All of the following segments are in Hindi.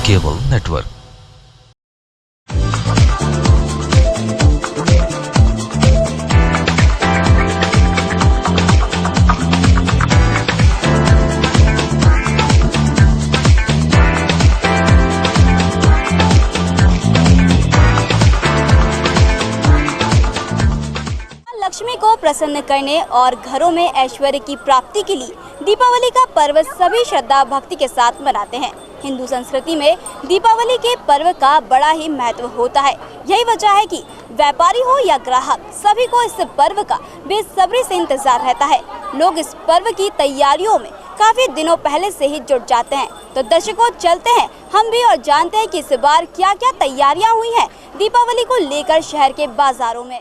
Cable network. लक्ष्मी को प्रसन्न करने और घरों में ऐश्वर्य की प्राप्ति के लिए दीपावली का पर्व सभी श्रद्धा भक्ति के साथ मनाते हैं। हिंदू संस्कृति में दीपावली के पर्व का बड़ा ही महत्व होता है। यही वजह है कि व्यापारी हो या ग्राहक, सभी को इस पर्व का बेसब्री से इंतजार रहता है। लोग इस पर्व की तैयारियों में काफी दिनों पहले से ही जुट जाते हैं। तो दर्शकों, चलते हैं हम भी और जानते हैं कि इस बार क्या क्या तैयारियां हुई हैं दीपावली को लेकर शहर के बाजारों में।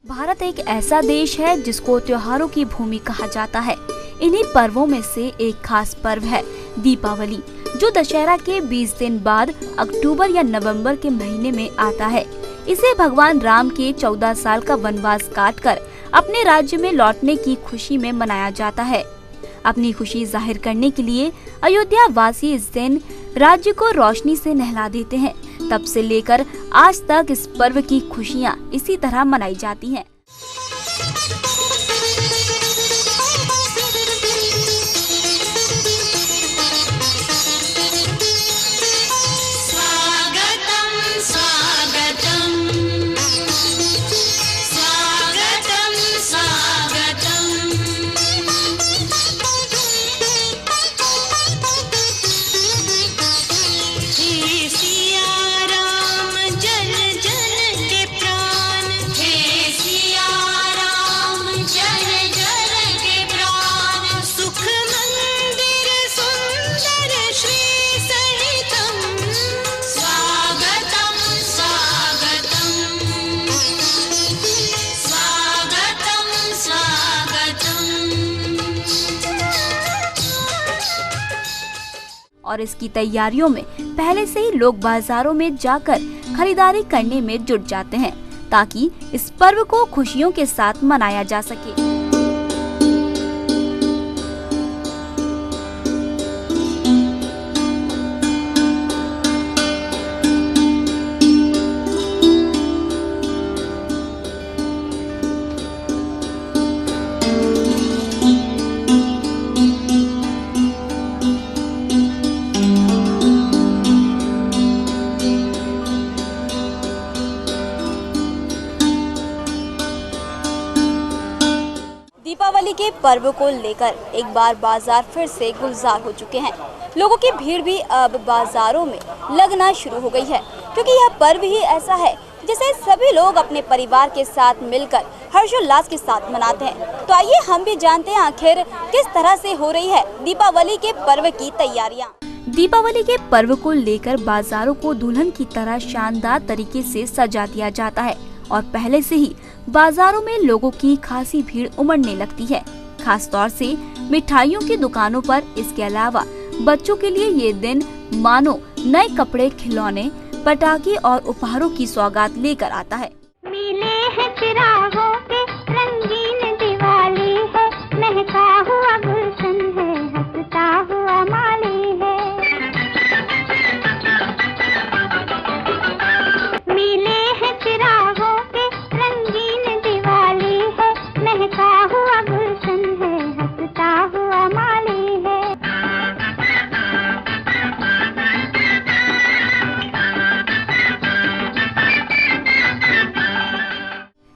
भारत एक ऐसा देश है जिसको त्योहारों की भूमि कहा जाता है। इन्हीं पर्वों में से एक खास पर्व है दीपावली, जो दशहरा के 20 दिन बाद अक्टूबर या नवंबर के महीने में आता है। इसे भगवान राम के 14 साल का वनवास काटकर अपने राज्य में लौटने की खुशी में मनाया जाता है। अपनी खुशी जाहिर करने के लिए अयोध्या वासी इस दिन राज्य को रोशनी से नहला देते हैं। तब से लेकर आज तक इस पर्व की खुशियां इसी तरह मनाई जाती हैं। और इसकी तैयारियों में पहले से ही लोग बाजारों में जाकर खरीदारी करने में जुट जाते हैं, ताकि इस पर्व को खुशियों के साथ मनाया जा सके। दीपावली के पर्व को लेकर एक बार बाजार फिर से गुलजार हो चुके हैं। लोगों की भीड़ भी अब बाजारों में लगना शुरू हो गई है, क्योंकि यह पर्व ही ऐसा है जिसे सभी लोग अपने परिवार के साथ मिलकर हर्षोल्लास के साथ मनाते हैं। तो आइए हम भी जानते हैं आखिर किस तरह से हो रही है दीपावली के पर्व की तैयारियां। दीपावली के पर्व को लेकर बाजारों को दुल्हन की तरह शानदार तरीके से सजा दिया जाता है और पहले से ही बाजारों में लोगों की खासी भीड़ उमड़ने लगती है, खास तौर से मिठाइयों की दुकानों पर। इसके अलावा बच्चों के लिए ये दिन मानो नए कपड़े, खिलौने, पटाखे और उपहारों की सौगात लेकर आता है। मिले हैं चिरागों के रंगीन दिवाली है, महका हुआ गुलशन है, हंसता हुआ माली है। मिले हैं चिरागों के रंगीन दिवाली है, महका हुआ गुलशन है, हंसता हुआ माली है।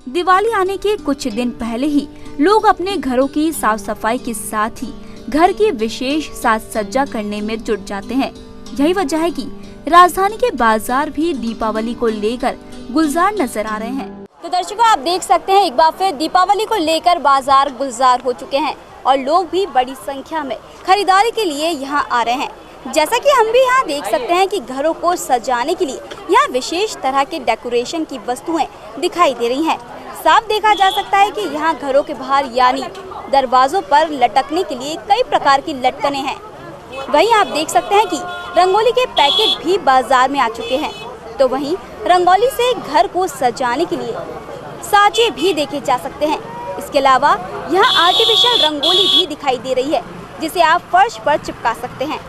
दिवाली आने के कुछ दिन पहले ही लोग अपने घरों की साफ सफाई के साथ ही घर की विशेष साज सज्जा करने में जुट जाते हैं। यही वजह है कि राजधानी के बाजार भी दीपावली को लेकर गुलजार नजर आ रहे हैं। तो दर्शकों, आप देख सकते हैं एक बार फिर दीपावली को लेकर बाजार गुलजार हो चुके हैं और लोग भी बड़ी संख्या में खरीदारी के लिए यहाँ आ रहे हैं। जैसा कि हम भी यहाँ देख सकते हैं कि घरों को सजाने के लिए यहाँ विशेष तरह के डेकोरेशन की वस्तुएं दिखाई दे रही हैं। साफ देखा जा सकता है कि यहाँ घरों के बाहर यानी दरवाजों पर लटकने के लिए कई प्रकार की लटकनें हैं। वहीं आप देख सकते हैं कि रंगोली के पैकेट भी बाजार में आ चुके हैं। तो वहीं रंगोली से घर को सजाने के लिए साजे भी देखे जा सकते हैं। इसके अलावा यहाँ आर्टिफिशियल रंगोली भी दिखाई दे रही है, जिसे आप फर्श पर चिपका सकते हैं।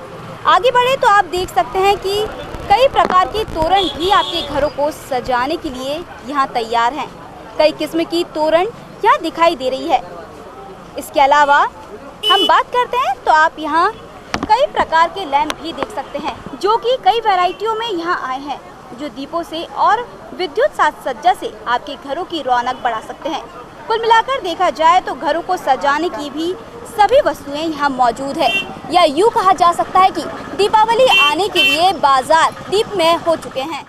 आगे बढ़े तो आप देख सकते हैं कि कई प्रकार के तोरण भी आपके घरों को सजाने के लिए यहाँ तैयार हैं। कई किस्म की तोरण यहाँ दिखाई दे रही है। इसके अलावा हम बात करते हैं तो आप यहाँ कई प्रकार के लैंप भी देख सकते हैं, जो कि कई वैरायटियों में यहाँ आए हैं, जो दीपों से और विद्युत साज सज्जा से आपके घरों की रौनक बढ़ा सकते हैं। कुल मिलाकर देखा जाए तो घरों को सजाने की भी सभी वस्तुएं यहाँ मौजूद है, या यूँ कहा जा सकता है कि दीपावली आने के लिए बाजार दीपमय हो चुके हैं।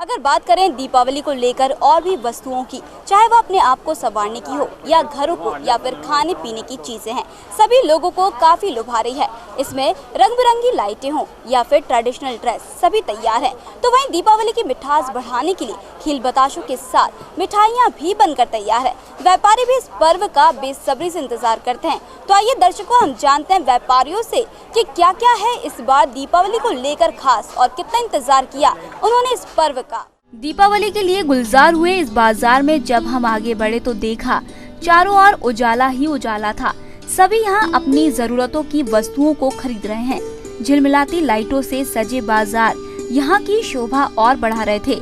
अगर बात करें दीपावली को लेकर और भी वस्तुओं की, चाहे वह अपने आप को संवारने की हो या घरों को या फिर खाने पीने की चीजें हैं, सभी लोगों को काफी लुभा रही है। इसमें रंग बिरंगी लाइटें हों या फिर ट्रेडिशनल ड्रेस, सभी तैयार हैं। तो वहीं दीपावली की मिठास बढ़ाने के लिए खील बताशों के साथ मिठाइयाँ भी बनकर तैयार है। व्यापारी भी इस पर्व का बेसब्री से इंतजार करते हैं। तो आइए दर्शकों, हम जानते हैं व्यापारियों से कि क्या क्या है इस बार दीपावली को लेकर खास और कितना इंतजार किया उन्होंने इस पर्व का। दीपावली के लिए गुलजार हुए इस बाजार में जब हम आगे बढ़े तो देखा चारों ओर उजाला ही उजाला था। सभी यहाँ अपनी जरूरतों की वस्तुओं को खरीद रहे हैं। झिलमिलाती लाइटों से सजे बाजार यहाँ की शोभा और बढ़ा रहे थे।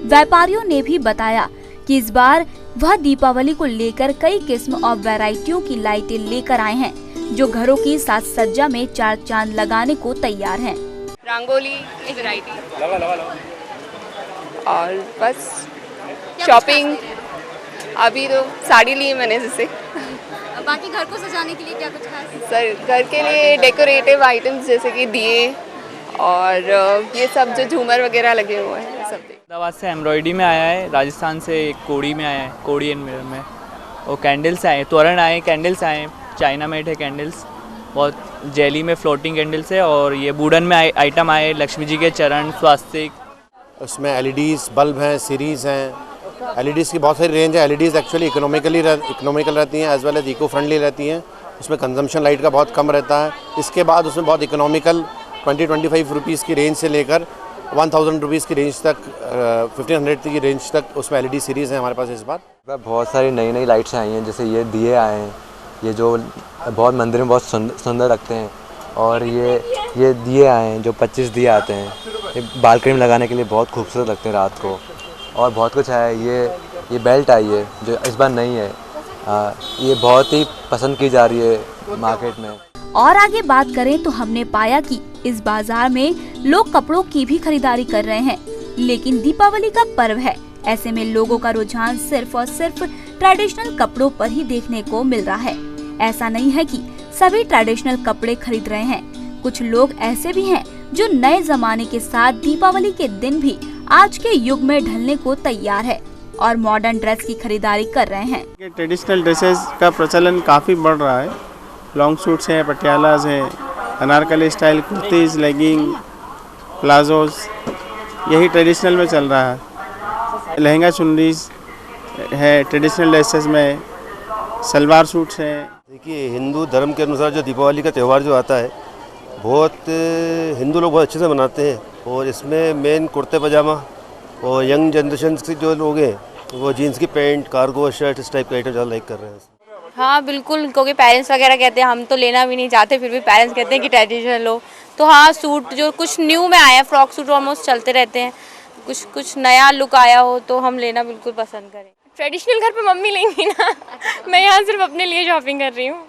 व्यापारियों ने भी बताया कि इस बार वह दीपावली को लेकर कई किस्म और वैरायटियों की लाइटें लेकर आए हैं, जो घरों की साज सज्जा में चार चांद लगाने को तैयार हैं। रंगोली की वैरायटी और बस शॉपिंग। अभी तो साड़ी ली मैंने जिससे। बाकी घर को सजाने के लिए क्या कुछ खास? सर घर के लिए डेकोरेटिव आइटम्स जैसे कि दिए और ये सब जो झूमर वगैरह लगे हुए हैं सब। अहमदाबाद से एम्ब्रॉयडरी में आया है, राजस्थान से एक कोड़ी में आया है, कोड़ी एंड मिरर में। और कैंडल्स आए, तोरण आए, कैंडल्स आए, चाइना मेड है कैंडल्स, बहुत जेली में फ्लोटिंग कैंडल्स है। और ये वुडन में आइटम आए, लक्ष्मी जी के चरण, स्वास्तिक। उसमें एलईडीज़ बल्ब हैं, सीरीज़ हैं। एलईडीज़ की बहुत सारी रेंज है। एलईडीज़ एक्चुअली इकोनॉमिकल रहती हैं as well as eco friendly रहती हैं। उसमें कंजम्पशन लाइट का बहुत कम रहता है। इसके बाद उसमें बहुत इकोनॉमिकल 20-25 रुपीज़ की रेंज से लेकर 1000 रुपीज़ की रेंज तक, 1500 की रेंज तक उसमें एलईडी सीरीज़ है हमारे पास इस बार। बहुत सारी नई नई लाइट्स आई हैं, जैसे ये दिए आए हैं, ये जो बहुत मंदिर में बहुत सुंदर लगते हैं। और ये दिए आए हैं जो 25 दिए आते हैं, ये बालकनी में लगाने के लिए बहुत खूबसूरत लगते हैं रात को। और बहुत कुछ है। ये बेल्ट आई है जो इस बार नहीं है, ये बहुत ही पसंद की जा रही है मार्केट में। और आगे बात करें तो हमने पाया कि इस बाजार में लोग कपड़ों की भी खरीदारी कर रहे हैं, लेकिन दीपावली का पर्व है, ऐसे में लोगों का रुझान सिर्फ और सिर्फ ट्रेडिशनल कपड़ों पर ही देखने को मिल रहा है। ऐसा नहीं है कि सभी ट्रेडिशनल कपड़े खरीद रहे हैं। कुछ लोग ऐसे भी हैं जो नए जमाने के साथ दीपावली के दिन भी आज के युग में ढलने को तैयार है और मॉडर्न ड्रेस की खरीदारी कर रहे हैं। ट्रेडिशनल ड्रेसेस का प्रचलन काफ़ी बढ़ रहा है। लॉन्ग सूट्स हैं, पटियालाज हैं, Anarkali style kurtis, legging, palazzos, यही ट्रेडिशनल में चल रहा है। लहंगा चुन्नीज है ट्रेडिशनल ड्रेसेस में, सलवार सूट्स हैं। देखिए, हिंदू धर्म के अनुसार जो दीपावली का त्यौहार जो आता है, बहुत हिंदू लोग बहुत अच्छे से मनाते हैं। और इसमें मेन कुर्ते पजामा, और यंग जनरेशन के जो लोग हैं वो जीन्स की पैंट, कार्गो शर्ट, इस टाइप के आइटम ज़्यादा लाइक कर रहे हैं। हाँ बिल्कुल, क्योंकि पेरेंट्स वगैरह कहते हैं, हम तो लेना भी नहीं चाहते, फिर भी पेरेंट्स कहते हैं कि ट्रेडिशनल हो। तो हाँ, सूट जो कुछ न्यू में आया है, फ्रॉक सूट ऑलमोस्ट चलते रहते हैं, कुछ नया लुक आया हो तो हम लेना बिल्कुल पसंद करें। ट्रेडिशनल घर पे मम्मी लेंगी ना, मैं यहाँ सिर्फ अपने लिए शॉपिंग कर रही हूँ।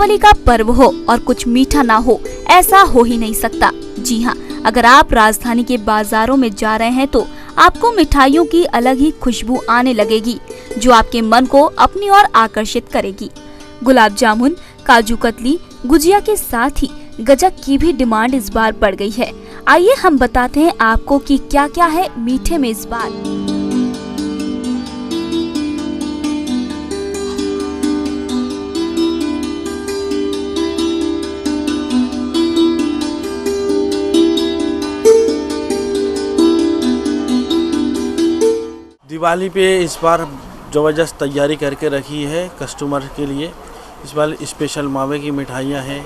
दीपावली का पर्व हो और कुछ मीठा ना हो, ऐसा हो ही नहीं सकता। जी हाँ, अगर आप राजधानी के बाजारों में जा रहे हैं तो आपको मिठाइयों की अलग ही खुशबू आने लगेगी, जो आपके मन को अपनी ओर आकर्षित करेगी। गुलाब जामुन, काजू कतली, गुजिया के साथ ही गजक की भी डिमांड इस बार बढ़ गई है। आइए हम बताते हैं आपको कि क्या क्या है मीठे में इस बार। दिवाली पे इस बार ज़बरदस्त तैयारी करके रखी है कस्टमर के लिए। इस बार स्पेशल मावे की मिठाइयाँ हैं,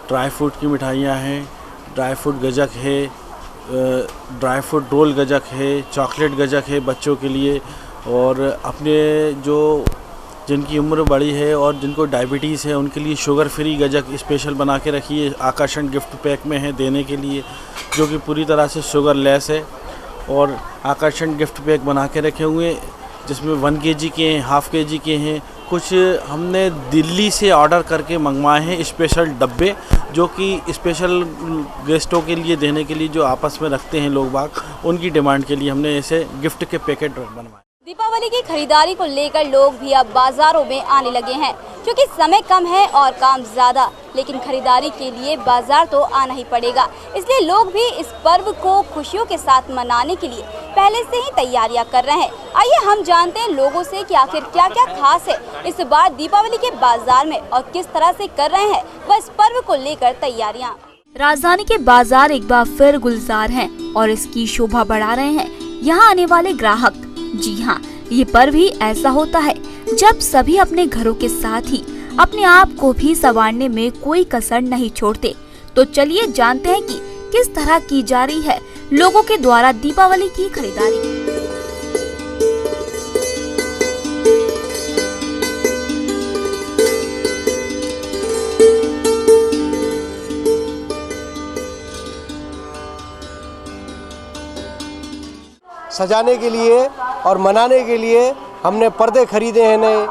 ड्राई फ्रूट की मिठाइयाँ हैं, ड्राई फ्रूट गजक है, ड्राई फ्रूट रोल गजक है, चॉकलेट गजक है बच्चों के लिए, और अपने जो जिनकी उम्र बड़ी है और जिनको डायबिटीज़ है उनके लिए शुगर फ्री गजक स्पेशल बना के रखी है। आकर्षण गिफ्ट पैक में है देने के लिए, जो कि पूरी तरह से शुगर लेस है। और आकर्षण गिफ्ट पैक बना के रखे हुए जिसमें 1 kg के हैं, हाफ kg के हैं। कुछ हमने दिल्ली से ऑर्डर करके मंगवाए हैं स्पेशल डब्बे, जो कि स्पेशल गेस्टों के लिए देने के लिए, जो आपस में रखते हैं लोग बाग, उनकी डिमांड के लिए हमने ऐसे गिफ्ट के पैकेट बनवाए। दीपावली की खरीदारी को लेकर लोग भी अब बाजारों में आने लगे हैं, क्योंकि समय कम है और काम ज्यादा, लेकिन खरीदारी के लिए बाजार तो आना ही पड़ेगा। इसलिए लोग भी इस पर्व को खुशियों के साथ मनाने के लिए पहले से ही तैयारियां कर रहे हैं। आइए हम जानते हैं लोगों से कि आखिर क्या क्या खास है इस बार दीपावली के बाजार में और किस तरह से कर रहे हैं वह इस पर्व को लेकर तैयारियां। राजधानी के बाजार एक बार फिर गुलजार हैं और इसकी शोभा बढ़ा रहे हैं यहाँ आने वाले ग्राहक। जी हाँ, ये पर्व ही ऐसा होता है जब सभी अपने घरों के साथ ही अपने आप को भी संवारने में कोई कसर नहीं छोड़ते। तो चलिए जानते हैं कि किस तरह की जा रही है लोगों के द्वारा दीपावली की खरीदारी। सजाने के लिए और मनाने के लिए हमने पर्दे खरीदे हैं नए,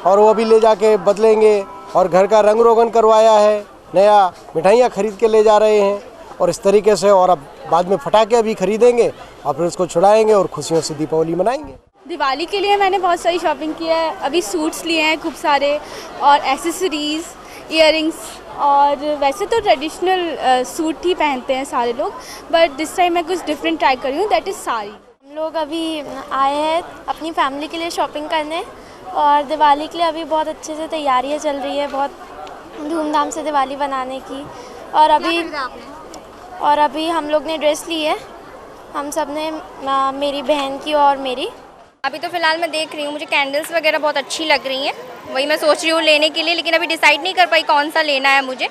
और वो भी ले जाके बदलेंगे, और घर का रंग रोगन करवाया है, नया मिठाइयाँ खरीद के ले जा रहे हैं, और इस तरीके से। और अब बाद में फटाके भी खरीदेंगे और फिर उसको छुड़ाएंगे और खुशियों से दीपावली मनाएंगे। दिवाली के लिए मैंने बहुत सारी शॉपिंग की है। अभी सूट्स लिए हैं खूब सारे, और एसेसरीज़, इयररिंग्स, और वैसे तो ट्रेडिशनल सूट ही पहनते हैं सारे लोग, बट दिस टाइम मैं कुछ डिफरेंट ट्राई कर रही हूँ, दैट इज़ साड़ी। हम लोग अभी आए हैं अपनी फैमिली के लिए शॉपिंग करने, और दिवाली के लिए अभी बहुत अच्छे से तैयारियां चल रही है, बहुत धूमधाम से दिवाली बनाने की। और अभी हम लोग ने ड्रेस ली है, हम सब ने, मेरी बहन की और मेरी। अभी तो फिलहाल मैं देख रही हूँ, मुझे कैंडल्स वगैरह बहुत अच्छी लग रही हैं, वही मैं सोच रही हूँ लेने के लिए, लेकिन अभी डिसाइड नहीं कर पाई कौन सा लेना है मुझे।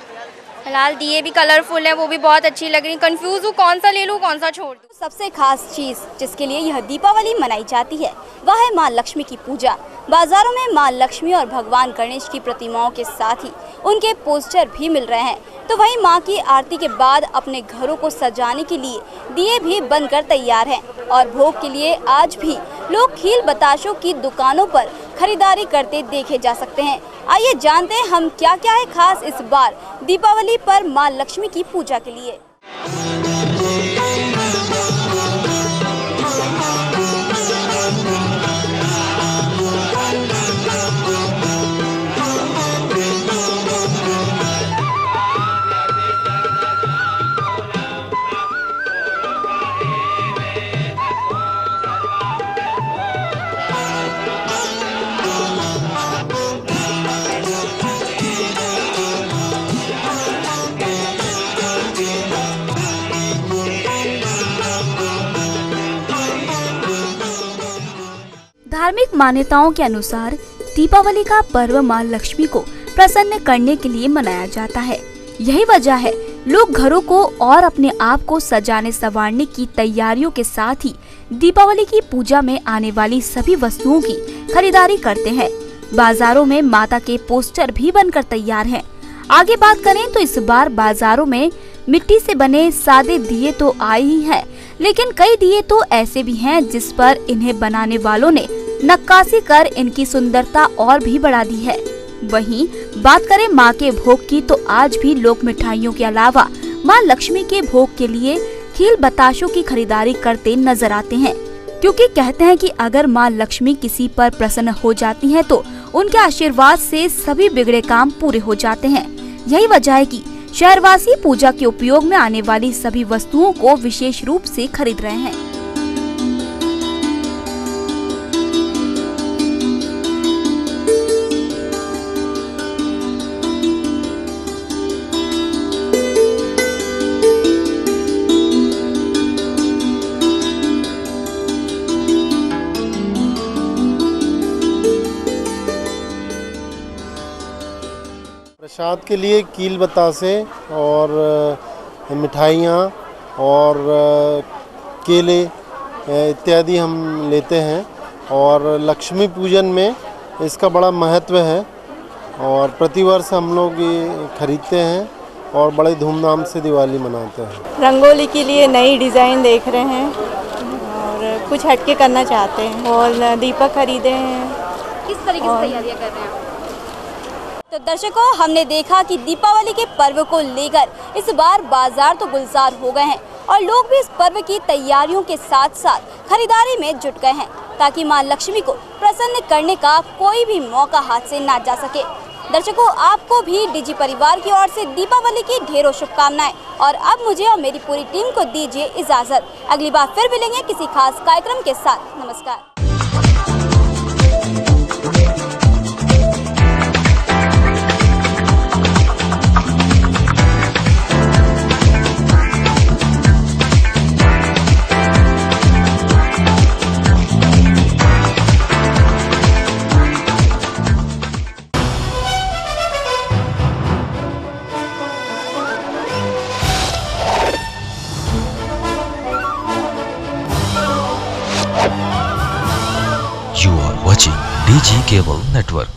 फिलहाल दिए भी कलरफुल है, वो भी बहुत अच्छी लग रही है, कंफ्यूज हूँ कौन सा ले लूँ कौन सा छोड़ दूँ। सबसे खास चीज जिसके लिए यह दीपावली मनाई जाती है वह है मां लक्ष्मी की पूजा। बाजारों में मां लक्ष्मी और भगवान गणेश की प्रतिमाओं के साथ ही उनके पोस्टर भी मिल रहे हैं। तो वहीं मां की आरती के बाद अपने घरों को सजाने के लिए दिए भी बनकर तैयार हैं, और भोग के लिए आज भी लोग खील बताशों की दुकानों पर खरीदारी करते देखे जा सकते हैं। आइए जानते हैं हम क्या क्या है खास इस बार दीपावली पर मां लक्ष्मी की पूजा के लिए। धार्मिक मान्यताओं के अनुसार दीपावली का पर्व मां लक्ष्मी को प्रसन्न करने के लिए मनाया जाता है। यही वजह है लोग घरों को और अपने आप को सजाने संवारने की तैयारियों के साथ ही दीपावली की पूजा में आने वाली सभी वस्तुओं की खरीदारी करते हैं। बाजारों में माता के पोस्टर भी बनकर तैयार हैं। आगे बात करें तो इस बार बाजारों में मिट्टी से बने सादे दिए तो आए ही हैं, लेकिन कई दिए तो ऐसे भी हैं जिस पर इन्हें बनाने वालों ने नक्काशी कर इनकी सुंदरता और भी बढ़ा दी है। वहीं बात करें मां के भोग की तो आज भी लोग मिठाइयों के अलावा मां लक्ष्मी के भोग के लिए खील बताशों की खरीदारी करते नजर आते हैं, क्योंकि कहते हैं कि अगर मां लक्ष्मी किसी पर प्रसन्न हो जाती हैं तो उनके आशीर्वाद से सभी बिगड़े काम पूरे हो जाते हैं। यही वजह है कि शहरवासी पूजा के उपयोग में आने वाली सभी वस्तुओं को विशेष रूप से खरीद रहे हैं। प्रसाद के लिए कील बतासे और मिठाइयाँ और केले इत्यादि हम लेते हैं और लक्ष्मी पूजन में इसका बड़ा महत्व है और प्रतिवर्ष हम लोग ये खरीदते हैं और बड़े धूमधाम से दिवाली मनाते हैं। रंगोली के लिए नई डिज़ाइन देख रहे हैं और कुछ हटके करना चाहते हैं और दीपक खरीदे हैं। किस तरीके से तैयारियां कर रहे हैं? तो दर्शकों, हमने देखा कि दीपावली के पर्व को लेकर इस बार बाजार तो गुलजार हो गए हैं और लोग भी इस पर्व की तैयारियों के साथ साथ खरीदारी में जुट गए हैं ताकि मां लक्ष्मी को प्रसन्न करने का कोई भी मौका हाथ से ना जा सके। दर्शकों, आपको भी डिजी परिवार की ओर से दीपावली की ढेरों शुभकामनाएं और अब मुझे और मेरी पूरी टीम को दीजिए इजाजत। अगली बार फिर मिलेंगे किसी खास कार्यक्रम के साथ। नमस्कार। You are watching DG Cable Network.